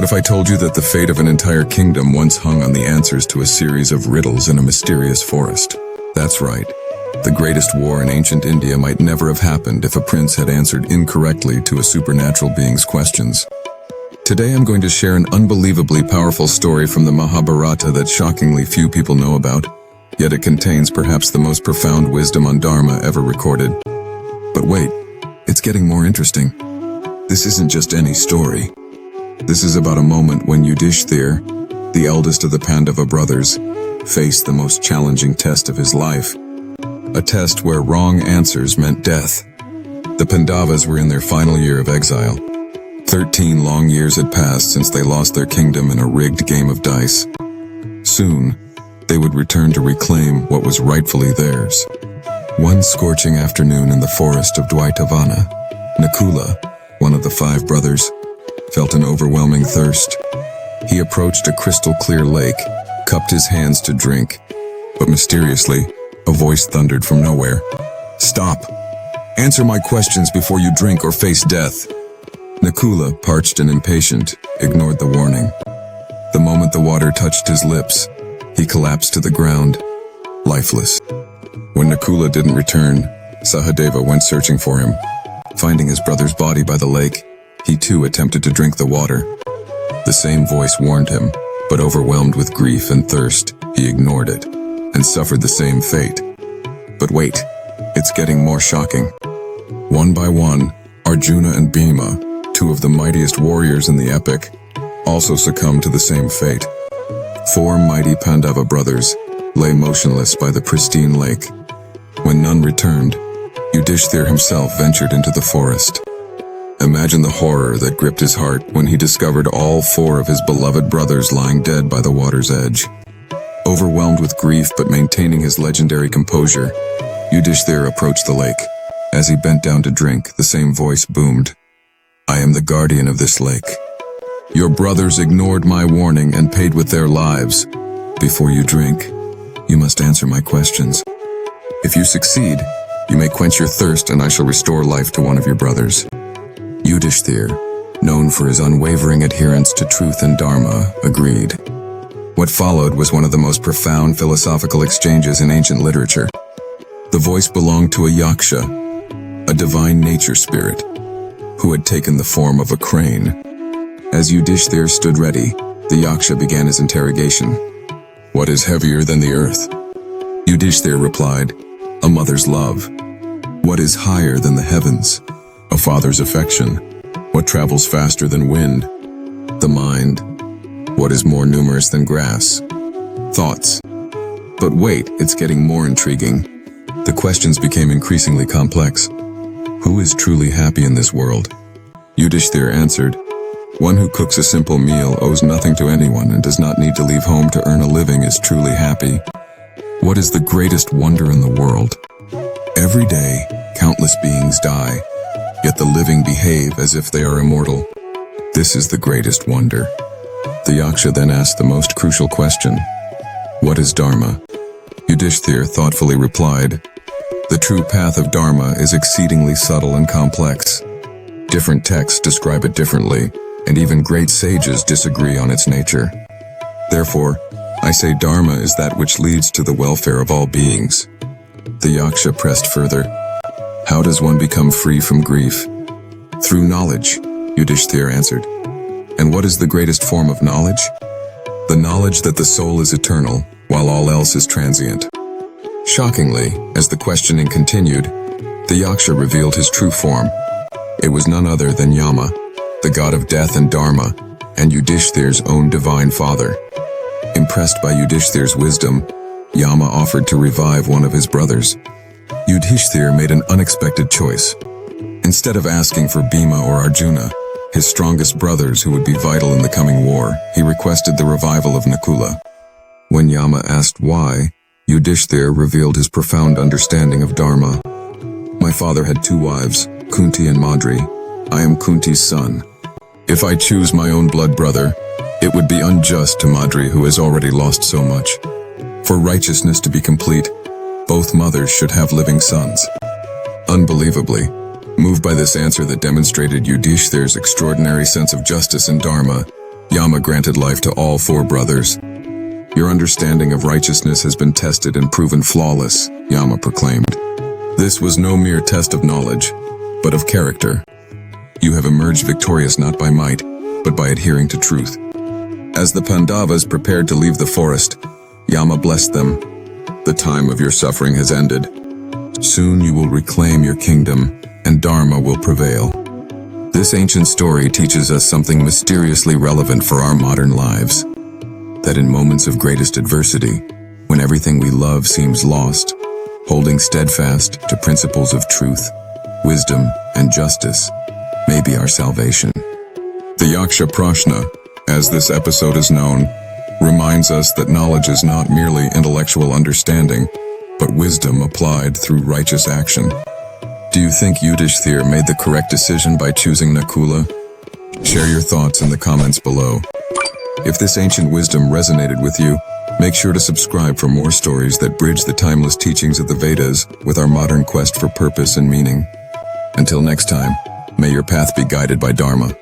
if I told you that the fate of an entire kingdom once hung on the answers to a series of riddles in a mysterious forest? That's right. The greatest war in ancient India might never have happened if a prince had answered incorrectly to a supernatural being's questions. Today I'm going to share an unbelievably powerful story from the Mahabharata that shockingly few people know about, yet it contains perhaps the most profound wisdom on Dharma ever recorded. But wait, it's getting more interesting. This isn't just any story. This is about a moment when Yudhishthir, the eldest of the Pandava brothers, faced the most challenging test of his life. A test where wrong answers meant death. The Pandavas were in their final year of exile. 13 long years had passed since they lost their kingdom in a rigged game of dice. Soon, they would return to reclaim what was rightfully theirs. One scorching afternoon in the forest of Dwaitavana, Nakula, one of the 5 brothers, felt an overwhelming thirst. He approached a crystal-clear lake, cupped his hands to drink, but mysteriously, a voice thundered from nowhere. "Stop! Answer my questions before you drink or face death." Nakula, parched and impatient, ignored the warning. The moment the water touched his lips, he collapsed to the ground, lifeless. When Nakula didn't return, Sahadeva went searching for him. Finding his brother's body by the lake, he too attempted to drink the water. The same voice warned him, but overwhelmed with grief and thirst, he ignored it, and suffered the same fate. But wait, it's getting more shocking. One by one, Arjuna and Bhima, 2 of the mightiest warriors in the epic, also succumbed to the same fate. 4 mighty Pandava brothers lay motionless by the pristine lake. When none returned, Yudhishthir himself ventured into the forest. Imagine the horror that gripped his heart when he discovered all 4 of his beloved brothers lying dead by the water's edge. Overwhelmed with grief but maintaining his legendary composure, Yudhishthir approached the lake. As he bent down to drink, the same voice boomed, "I am the guardian of this lake. Your brothers ignored my warning and paid with their lives. Before you drink, you must answer my questions. If you succeed, you may quench your thirst and I shall restore life to one of your brothers." Yudhishthir, known for his unwavering adherence to truth and Dharma, agreed. What followed was one of the most profound philosophical exchanges in ancient literature. The voice belonged to a Yaksha, a divine nature spirit, who had taken the form of a crane. As Yudhishthir stood ready, the Yaksha began his interrogation. "What is heavier than the earth?" Yudhishthir replied, "A mother's love." "What is higher than the heavens?" "A father's affection." "What travels faster than wind?" "The mind." "What is more numerous than grass?" "Thoughts." But wait, it's getting more intriguing. The questions became increasingly complex. Who is truly happy in this world? Yudhishthir answered, "One who cooks a simple meal, owes nothing to anyone, and does not need to leave home to earn a living is truly happy." What is the greatest wonder in the world? Every day, countless beings die, yet the living behave as if they are immortal. This is the greatest wonder. The Yaksha then asked the most crucial question. "What is Dharma?" Yudhishthir thoughtfully replied, "The true path of Dharma is exceedingly subtle and complex. Different texts describe it differently, and even great sages disagree on its nature. Therefore, I say Dharma is that which leads to the welfare of all beings." The Yaksha pressed further. "How does one become free from grief?" "Through knowledge," Yudhishthir answered. "And what is the greatest form of knowledge?" "The knowledge that the soul is eternal, while all else is transient." Shockingly, as the questioning continued, the Yaksha revealed his true form. It was none other than Yama, the god of death and Dharma, and Yudhishthir's own divine father. Impressed by Yudhishthir's wisdom, Yama offered to revive one of his brothers. Yudhishthir made an unexpected choice. Instead of asking for Bhima or Arjuna, his strongest brothers who would be vital in the coming war, he requested the revival of Nakula. When Yama asked why, Yudhishthir revealed his profound understanding of Dharma. "My father had 2 wives, Kunti and Madri. I am Kunti's son. If I choose my own blood brother, it would be unjust to Madri, who has already lost so much. For righteousness to be complete, both mothers should have living sons." Unbelievably, moved by this answer that demonstrated Yudhishthir's extraordinary sense of justice and Dharma, Yama granted life to all 4 brothers. Your understanding of righteousness has been tested and proven flawless, Yama proclaimed. This was no mere test of knowledge, but of character. You have emerged victorious not by might, but by adhering to truth. As the Pandavas prepared to leave the forest, Yama blessed them. The time of your suffering has ended. Soon you will reclaim your kingdom, and Dharma will prevail. This ancient story teaches us something mysteriously relevant for our modern lives. That in moments of greatest adversity, when everything we love seems lost, holding steadfast to principles of truth, wisdom, and justice may be our salvation. The Yaksha Prashna, as this episode is known, reminds us that knowledge is not merely intellectual understanding, but wisdom applied through righteous action. Do you think Yudhishthir made the correct decision by choosing Nakula? Share your thoughts in the comments below. If this ancient wisdom resonated with you, make sure to subscribe for more stories that bridge the timeless teachings of the Vedas with our modern quest for purpose and meaning. Until next time, may your path be guided by Dharma.